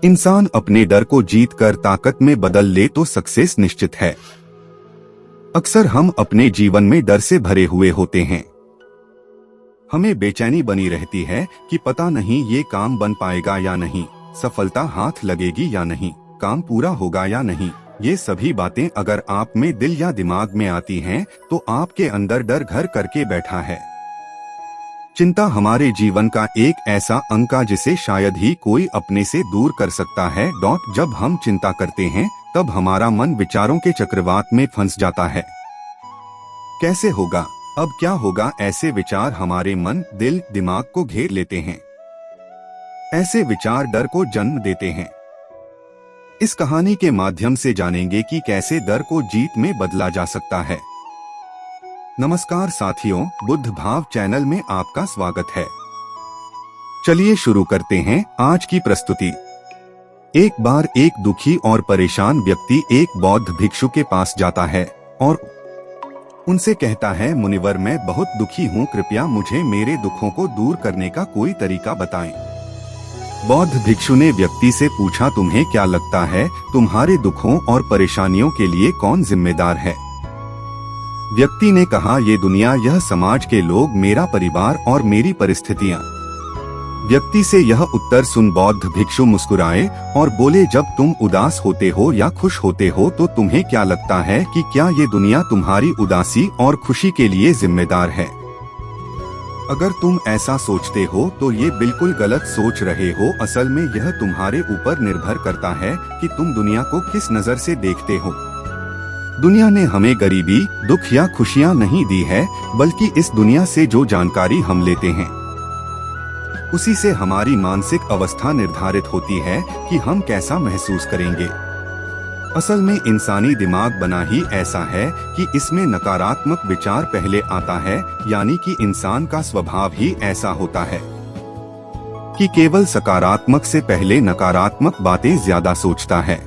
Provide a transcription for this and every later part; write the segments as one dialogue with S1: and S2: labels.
S1: इंसान अपने डर को जीत कर ताकत में बदल ले तो सक्सेस निश्चित है। अक्सर हम अपने जीवन में डर से भरे हुए होते हैं। हमें बेचैनी बनी रहती है कि पता नहीं ये काम बन पाएगा या नहीं, सफलता हाथ लगेगी या नहीं, काम पूरा होगा या नहीं। ये सभी बातें अगर आप में दिल या दिमाग में आती हैं, तो आपके अंदर डर घर करके बैठा है। चिंता हमारे जीवन का एक ऐसा अंग का जिसे शायद ही कोई अपने से दूर कर सकता है। जब हम चिंता करते हैं तब हमारा मन विचारों के चक्रवात में फंस जाता है। कैसे होगा, अब क्या होगा, ऐसे विचार हमारे मन, दिल, दिमाग को घेर लेते हैं। ऐसे विचार डर को जन्म देते हैं। इस कहानी के माध्यम से जानेंगे कि कैसे डर को जीत में बदला जा सकता है। नमस्कार साथियों, बुद्ध भाव चैनल में आपका स्वागत है। चलिए शुरू करते हैं आज की प्रस्तुति। एक बार एक दुखी और परेशान व्यक्ति एक बौद्ध भिक्षु के पास जाता है और उनसे कहता है, मुनिवर, मैं बहुत दुखी हूँ, कृपया मुझे मेरे दुखों को दूर करने का कोई तरीका बताएं। बौद्ध भिक्षु ने व्यक्ति से पूछा, तुम्हें क्या लगता है, तुम्हारे दुखों और परेशानियों के लिए कौन जिम्मेदार है? व्यक्ति ने कहा, ये दुनिया, यह समाज के लोग, मेरा परिवार और मेरी परिस्थितियां। व्यक्ति से यह उत्तर सुन बौद्ध भिक्षु मुस्कुराए और बोले, जब तुम उदास होते हो या खुश होते हो तो तुम्हें क्या लगता है कि क्या ये दुनिया तुम्हारी उदासी और खुशी के लिए जिम्मेदार है? अगर तुम ऐसा सोचते हो तो ये बिल्कुल गलत सोच रहे हो। असल में यह तुम्हारे ऊपर निर्भर करता है कि तुम दुनिया को किस नजर से देखते हो। दुनिया ने हमें गरीबी, दुख या खुशियां नहीं दी है, बल्कि इस दुनिया से जो जानकारी हम लेते हैं उसी से हमारी मानसिक अवस्था निर्धारित होती है कि हम कैसा महसूस करेंगे। असल में इंसानी दिमाग बना ही ऐसा है कि इसमें नकारात्मक विचार पहले आता है, यानी कि इंसान का स्वभाव ही ऐसा होता है कि केवल सकारात्मक से पहले नकारात्मक बातें ज्यादा सोचता है।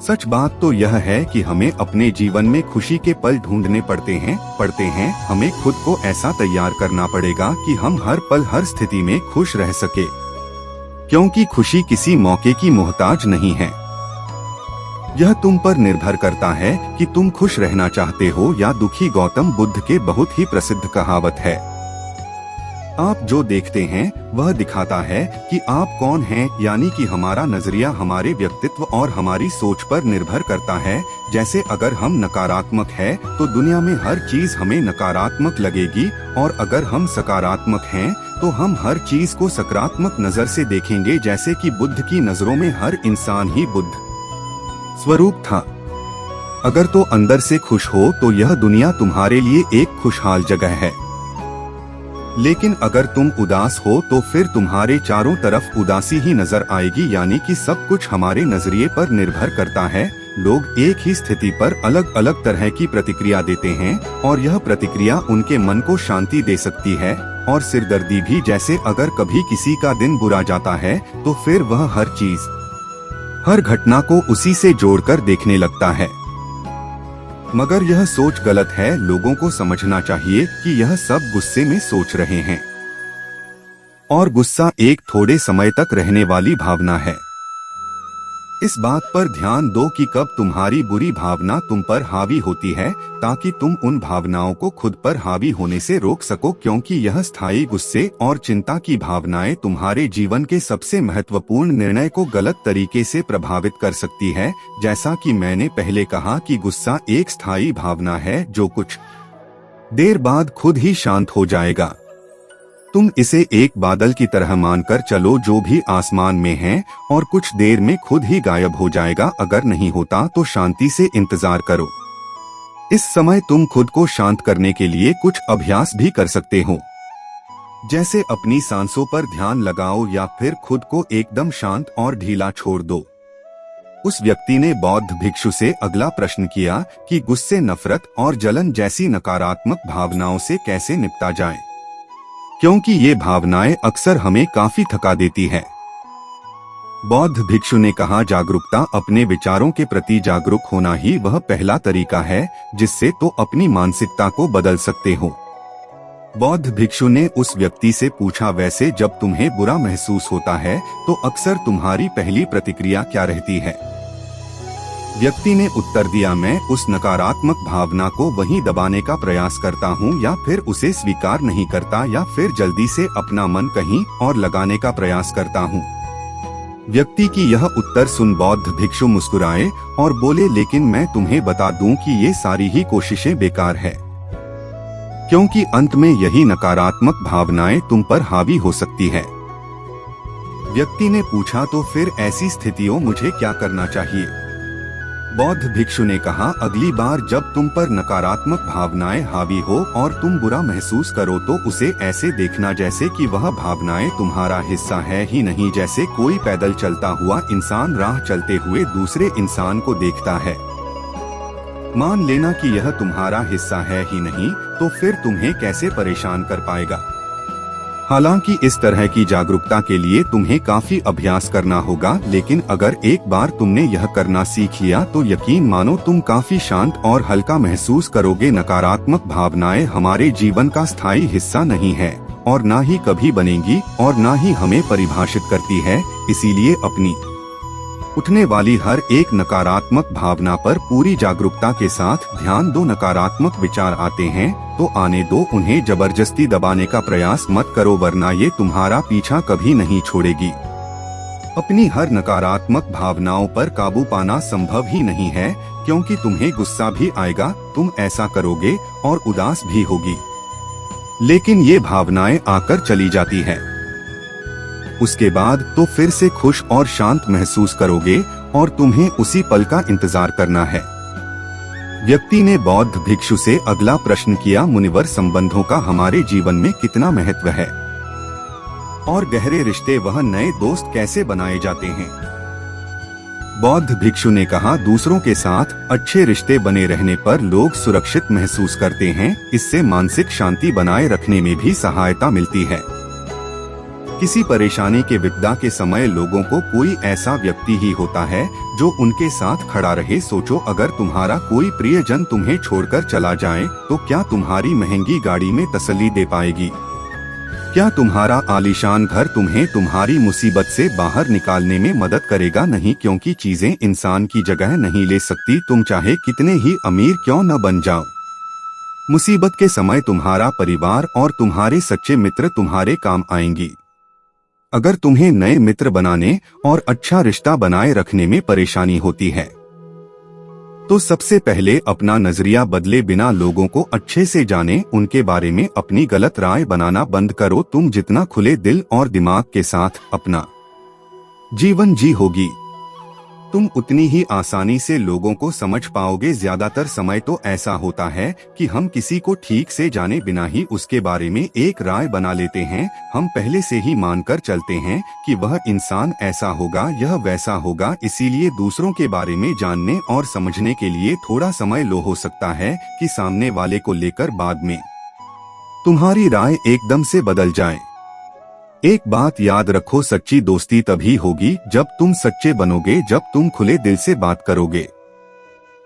S1: सच बात तो यह है कि हमें अपने जीवन में खुशी के पल ढूंढने पड़ते हैं। हमें खुद को ऐसा तैयार करना पड़ेगा कि हम हर पल, हर स्थिति में खुश रह सके, क्योंकि खुशी किसी मौके की मोहताज नहीं है। यह तुम पर निर्भर करता है कि तुम खुश रहना चाहते हो या दुखी। गौतम बुद्ध के बहुत ही प्रसिद्ध कहावत है, आप जो देखते हैं वह दिखाता है कि आप कौन हैं, यानी कि हमारा नजरिया हमारे व्यक्तित्व और हमारी सोच पर निर्भर करता है। जैसे अगर हम नकारात्मक हैं तो दुनिया में हर चीज हमें नकारात्मक लगेगी, और अगर हम सकारात्मक हैं तो हम हर चीज को सकारात्मक नजर से देखेंगे। जैसे कि बुद्ध की नजरों में हर इंसान ही बुद्ध स्वरूप था। अगर तो अंदर से खुश हो तो यह दुनिया तुम्हारे लिए एक खुशहाल जगह है, लेकिन अगर तुम उदास हो तो फिर तुम्हारे चारों तरफ उदासी ही नजर आएगी। यानी कि सब कुछ हमारे नजरिए पर निर्भर करता है। लोग एक ही स्थिति पर अलग अलग तरह की प्रतिक्रिया देते हैं और यह प्रतिक्रिया उनके मन को शांति दे सकती है और सिरदर्दी भी। जैसे अगर कभी किसी का दिन बुरा जाता है तो फिर वह हर चीज, हर घटना को उसी से जोड़कर देखने लगता है, मगर यह सोच गलत है। लोगों को समझना चाहिए कि यह सब गुस्से में सोच रहे हैं, और गुस्सा एक थोड़े समय तक रहने वाली भावना है। इस बात पर ध्यान दो कि कब तुम्हारी बुरी भावना तुम पर हावी होती है, ताकि तुम उन भावनाओं को खुद पर हावी होने से रोक सको, क्योंकि यह स्थायी गुस्से और चिंता की भावनाएं तुम्हारे जीवन के सबसे महत्वपूर्ण निर्णय को गलत तरीके से प्रभावित कर सकती है। जैसा कि मैंने पहले कहा कि गुस्सा एक स्थायी भावना है जो कुछ देर बाद खुद ही शांत हो जाएगा। तुम इसे एक बादल की तरह मानकर चलो जो भी आसमान में है, और कुछ देर में खुद ही गायब हो जाएगा। अगर नहीं होता तो शांति से इंतजार करो। इस समय तुम खुद को शांत करने के लिए कुछ अभ्यास भी कर सकते हो, जैसे अपनी सांसों पर ध्यान लगाओ या फिर खुद को एकदम शांत और ढीला छोड़ दो। उस व्यक्ति ने बौद्ध भिक्षु से अगला प्रश्न किया कि गुस्से, नफरत और जलन जैसी नकारात्मक भावनाओं से कैसे निपटा जाए, क्योंकि ये भावनाएं अक्सर हमें काफी थका देती है। बौद्ध भिक्षु ने कहा, जागरूकता, अपने विचारों के प्रति जागरूक होना ही वह पहला तरीका है जिससे तो अपनी मानसिकता को बदल सकते हो। बौद्ध भिक्षु ने उस व्यक्ति से पूछा, वैसे जब तुम्हें बुरा महसूस होता है तो अक्सर तुम्हारी पहली प्रतिक्रिया क्या रहती है? व्यक्ति ने उत्तर दिया, मैं उस नकारात्मक भावना को वहीं दबाने का प्रयास करता हूँ, या फिर उसे स्वीकार नहीं करता, या फिर जल्दी से अपना मन कहीं और लगाने का प्रयास करता हूँ। व्यक्ति की यह उत्तर सुन बौद्ध भिक्षु मुस्कुराए और बोले, लेकिन मैं तुम्हें बता दूं कि ये सारी ही कोशिशें बेकार है, क्योंकि अंत में यही नकारात्मक भावनाएं तुम पर हावी हो सकती है। व्यक्ति ने पूछा, तो फिर ऐसी स्थितियों मुझे क्या करना चाहिए? बौद्ध भिक्षु ने कहा, अगली बार जब तुम पर नकारात्मक भावनाएं हावी हो और तुम बुरा महसूस करो तो उसे ऐसे देखना जैसे कि वह भावनाएं तुम्हारा हिस्सा है ही नहीं, जैसे कोई पैदल चलता हुआ इंसान राह चलते हुए दूसरे इंसान को देखता है। मान लेना कि यह तुम्हारा हिस्सा है ही नहीं, तो फिर तुम्हें कैसे परेशान कर पाएगा? हालांकि इस तरह की जागरूकता के लिए तुम्हें काफी अभ्यास करना होगा, लेकिन अगर एक बार तुमने यह करना सीख लिया तो यकीन मानो तुम काफी शांत और हल्का महसूस करोगे। नकारात्मक भावनाएं हमारे जीवन का स्थायी हिस्सा नहीं है और ना ही कभी बनेंगी और ना ही हमें परिभाषित करती है। इसीलिए अपनी उठने वाली हर एक नकारात्मक भावना पर पूरी जागरूकता के साथ ध्यान दो। नकारात्मक विचार आते हैं तो आने दो, उन्हें जबरदस्ती दबाने का प्रयास मत करो, वरना ये तुम्हारा पीछा कभी नहीं छोड़ेगी। अपनी हर नकारात्मक भावनाओं पर काबू पाना संभव ही नहीं है, क्योंकि तुम्हें गुस्सा भी आएगा, तुम ऐसा करोगे, और उदास भी होगी, लेकिन ये भावनाएं आकर चली जाती है। उसके बाद तो फिर से खुश और शांत महसूस करोगे और तुम्हें उसी पल का इंतजार करना है। व्यक्ति ने बौद्ध भिक्षु से अगला प्रश्न किया, मुनिवर, संबंधों का हमारे जीवन में कितना महत्व है और गहरे रिश्ते वह नए दोस्त कैसे बनाए जाते हैं? बौद्ध भिक्षु ने कहा, दूसरों के साथ अच्छे रिश्ते बने रहने पर लोग सुरक्षित महसूस करते हैं। इससे मानसिक शांति बनाए रखने में भी सहायता मिलती है। किसी परेशानी के विपदा के समय लोगों को कोई ऐसा व्यक्ति ही होता है जो उनके साथ खड़ा रहे। सोचो, अगर तुम्हारा कोई प्रियजन तुम्हें छोड़कर चला जाए तो क्या तुम्हारी महंगी गाड़ी में तसल्ली दे पाएगी? क्या तुम्हारा आलीशान घर तुम्हें तुम्हारी मुसीबत से बाहर निकालने में मदद करेगा? नहीं, क्योंकि चीजें इंसान की जगह नहीं ले सकती। तुम चाहे कितने ही अमीर क्यों न बन जाओ, मुसीबत के समय तुम्हारा परिवार और तुम्हारे सच्चे मित्र तुम्हारे काम आएंगी। अगर तुम्हें नए मित्र बनाने और अच्छा रिश्ता बनाए रखने में परेशानी होती है तो सबसे पहले अपना नजरिया बदले। बिना लोगों को अच्छे से जाने उनके बारे में अपनी गलत राय बनाना बंद करो। तुम जितना खुले दिल और दिमाग के साथ अपना जीवन जी होगी, तुम उतनी ही आसानी से लोगों को समझ पाओगे। ज्यादातर समय तो ऐसा होता है कि हम किसी को ठीक से जाने बिना ही उसके बारे में एक राय बना लेते हैं। हम पहले से ही मानकर चलते हैं कि वह इंसान ऐसा होगा, यह वैसा होगा। इसीलिए दूसरों के बारे में जानने और समझने के लिए थोड़ा समय लो हो सकता है कि सामने वाले को लेकर बाद में तुम्हारी राय एकदम से बदल जाए। एक बात याद रखो, सच्ची दोस्ती तभी होगी जब तुम सच्चे बनोगे। जब तुम खुले दिल से बात करोगे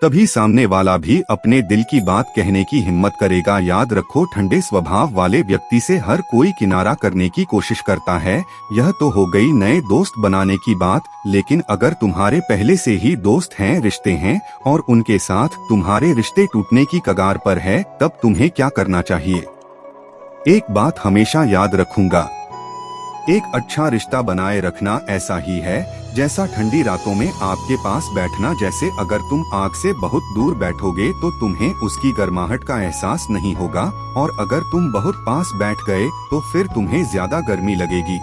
S1: तभी सामने वाला भी अपने दिल की बात कहने की हिम्मत करेगा। याद रखो, ठंडे स्वभाव वाले व्यक्ति से हर कोई किनारा करने की कोशिश करता है। यह तो हो गई नए दोस्त बनाने की बात, लेकिन अगर तुम्हारे पहले से ही दोस्त हैं, रिश्ते हैं और उनके साथ तुम्हारे रिश्ते टूटने की कगार पर है, तब तुम्हें क्या करना चाहिए? एक बात हमेशा याद रखूंगा, एक अच्छा रिश्ता बनाए रखना ऐसा ही है जैसा ठंडी रातों में आपके पास बैठना। जैसे अगर तुम आग से बहुत दूर बैठोगे तो तुम्हें उसकी गर्माहट का एहसास नहीं होगा, और अगर तुम बहुत पास बैठ गए तो फिर तुम्हें ज्यादा गर्मी लगेगी।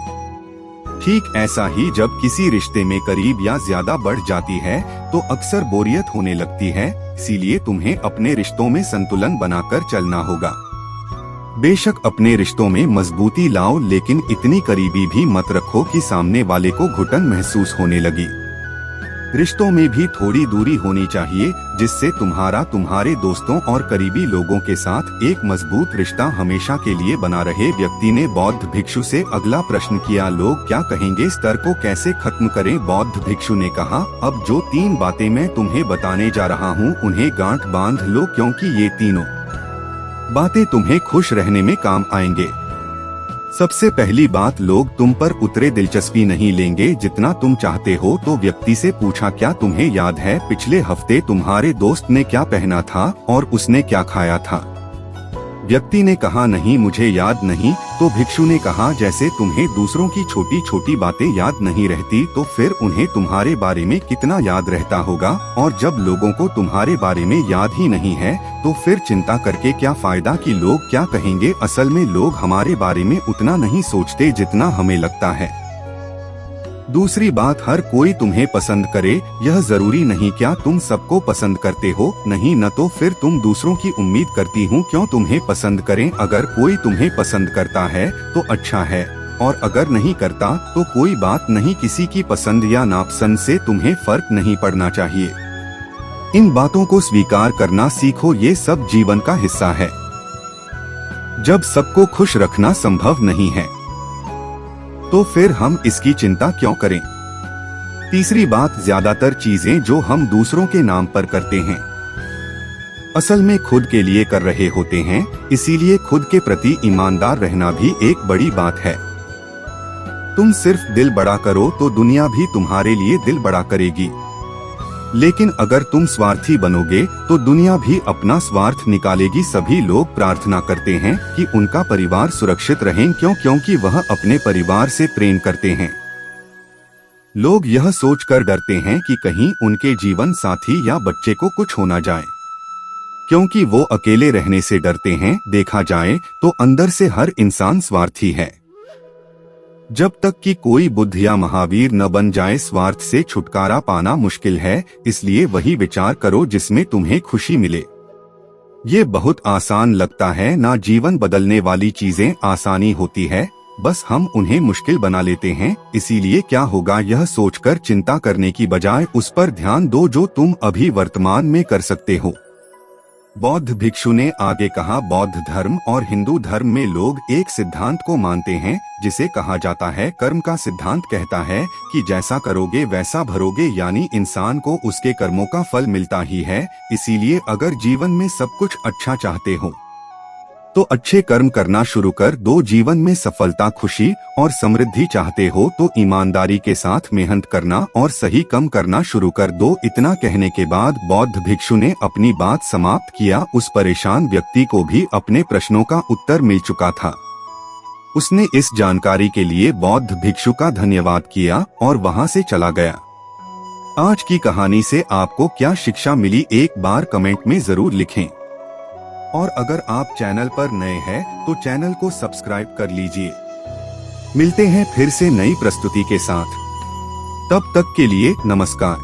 S1: ठीक ऐसा ही जब किसी रिश्ते में करीब या ज्यादा बढ़ जाती है तो अक्सर बोरियत होने लगती है। इसीलिए तुम्हें अपने रिश्तों में संतुलन बनाकर चलना होगा। बेशक अपने रिश्तों में मजबूती लाओ, लेकिन इतनी करीबी भी मत रखो कि सामने वाले को घुटन महसूस होने लगी। रिश्तों में भी थोड़ी दूरी होनी चाहिए, जिससे तुम्हारा तुम्हारे दोस्तों और करीबी लोगों के साथ एक मजबूत रिश्ता हमेशा के लिए बना रहे। व्यक्ति ने बौद्ध भिक्षु से अगला प्रश्न किया, लोग क्या कहेंगे, स्तर को कैसे खत्म करें? बौद्ध भिक्षु ने कहा, अब जो 3 बातें मैं तुम्हें बताने जा रहा हूँ उन्हें गांठ बांध लो, क्योंकि ये तीनों बातें तुम्हें खुश रहने में काम आएंगे। सबसे पहली बात, लोग तुम पर उतरे दिलचस्पी नहीं लेंगे जितना तुम चाहते हो। तो व्यक्ति से पूछा, क्या तुम्हें याद है पिछले हफ्ते तुम्हारे दोस्त ने क्या पहना था और उसने क्या खाया था? व्यक्ति ने कहा, नहीं मुझे याद नहीं। तो भिक्षु ने कहा, जैसे तुम्हें दूसरों की छोटी छोटी बातें याद नहीं रहती तो फिर उन्हें तुम्हारे बारे में कितना याद रहता होगा। और जब लोगों को तुम्हारे बारे में याद ही नहीं है तो फिर चिंता करके क्या फायदा कि लोग क्या कहेंगे। असल में लोग हमारे बारे में उतना नहीं सोचते जितना हमें लगता है। दूसरी बात, हर कोई तुम्हें पसंद करे यह जरूरी नहीं। क्या तुम सबको पसंद करते हो? नहीं, न तो फिर तुम दूसरों की उम्मीद करती हूँ क्यों तुम्हें पसंद करें। अगर कोई तुम्हें पसंद करता है तो अच्छा है, और अगर नहीं करता तो कोई बात नहीं। किसी की पसंद या नापसंद से तुम्हें फर्क नहीं पड़ना चाहिए। इन बातों को स्वीकार करना सीखो, ये सब जीवन का हिस्सा है। जब सबको खुश रखना संभव नहीं है तो फिर हम इसकी चिंता क्यों करें। तीसरी बात, ज्यादातर चीजें जो हम दूसरों के नाम पर करते हैं असल में खुद के लिए कर रहे होते हैं। इसीलिए खुद के प्रति ईमानदार रहना भी एक बड़ी बात है। तुम सिर्फ दिल बड़ा करो तो दुनिया भी तुम्हारे लिए दिल बड़ा करेगी, लेकिन अगर तुम स्वार्थी बनोगे तो दुनिया भी अपना स्वार्थ निकालेगी। सभी लोग प्रार्थना करते हैं कि उनका परिवार सुरक्षित रहे, क्योंकि वह अपने परिवार से प्रेम करते हैं। लोग यह सोचकर डरते हैं कि कहीं उनके जीवन साथी या बच्चे को कुछ हो न जाए, क्योंकि वो अकेले रहने से डरते हैं। देखा जाए तो अंदर से हर इंसान स्वार्थी है। जब तक कि कोई बुद्ध या महावीर न बन जाए, स्वार्थ से छुटकारा पाना मुश्किल है। इसलिए वही विचार करो जिसमें तुम्हें खुशी मिले। ये बहुत आसान लगता है ना। जीवन बदलने वाली चीजें आसानी होती है, बस हम उन्हें मुश्किल बना लेते हैं। इसीलिए क्या होगा यह सोचकर चिंता करने की बजाय उस पर ध्यान दो जो तुम अभी वर्तमान में कर सकते हो। बौद्ध भिक्षु ने आगे कहा, बौद्ध धर्म और हिंदू धर्म में लोग एक सिद्धांत को मानते हैं जिसे कहा जाता है कर्म का सिद्धांत। कहता है कि जैसा करोगे वैसा भरोगे, यानी इंसान को उसके कर्मों का फल मिलता ही है। इसीलिए अगर जीवन में सब कुछ अच्छा चाहते हो तो अच्छे कर्म करना शुरू कर दो। जीवन में सफलता, खुशी और समृद्धि चाहते हो तो ईमानदारी के साथ मेहनत करना और सही काम करना शुरू कर दो। इतना कहने के बाद बौद्ध भिक्षु ने अपनी बात समाप्त किया। उस परेशान व्यक्ति को भी अपने प्रश्नों का उत्तर मिल चुका था। उसने इस जानकारी के लिए बौद्ध भिक्षु का धन्यवाद किया और वहां से चला गया। आज की कहानी से आपको क्या शिक्षा मिली, एक बार कमेंट में जरूर लिखें। और अगर आप चैनल पर नए हैं तो चैनल को सब्सक्राइब कर लीजिए। मिलते हैं फिर से नई प्रस्तुति के साथ। तब तक के लिए नमस्कार।